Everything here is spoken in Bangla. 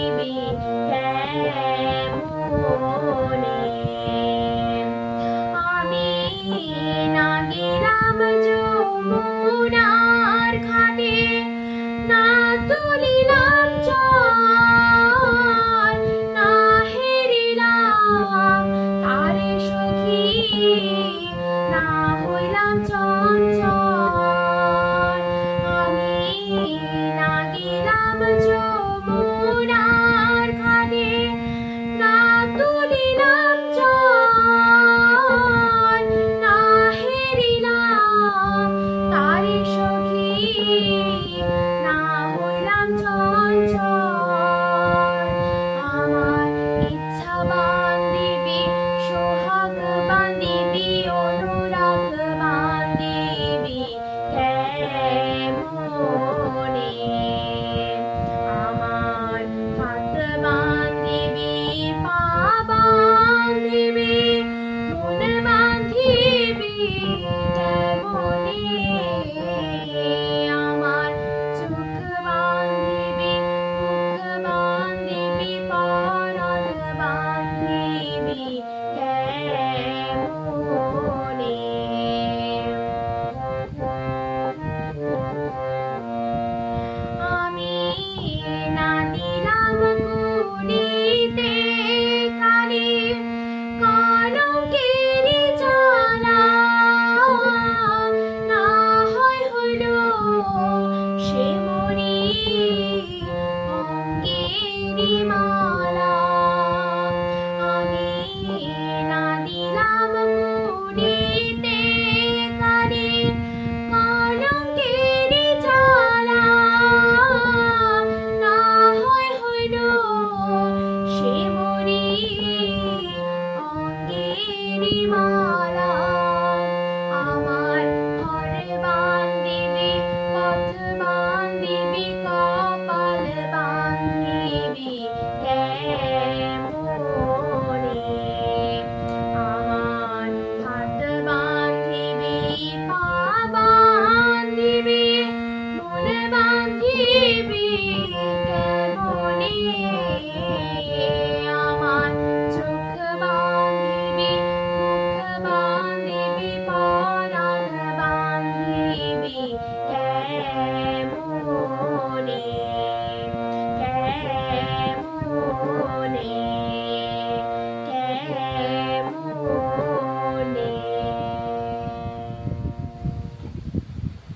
বান্ধিবি কেমনে। আমি না গেলাম যমুনার ঘাটে, না তুলিলাম জল, না হেরিলাম তারে সখী, না হইলাম চঞ্চল। আমি না গেলাম যমুনার ঘাটে, না তুলিলাম জল, না হেরিলাম তারে সখী, না হইলাম চঞ্চল। আমার ইচ্ছা বান্ধিবি, সোহাগ বান্ধিবি, অনুরাগ বান্ধিবি কেমনে। আমার হাত বান্ধিবি, পা বান্ধিবি, মন বান্ধিবি কেমনে। আমার চোখ বান্ধিবি, মুখ বান্ধিবি, পরাণ বান্ধিবি কেমনে। আমি না দিলাম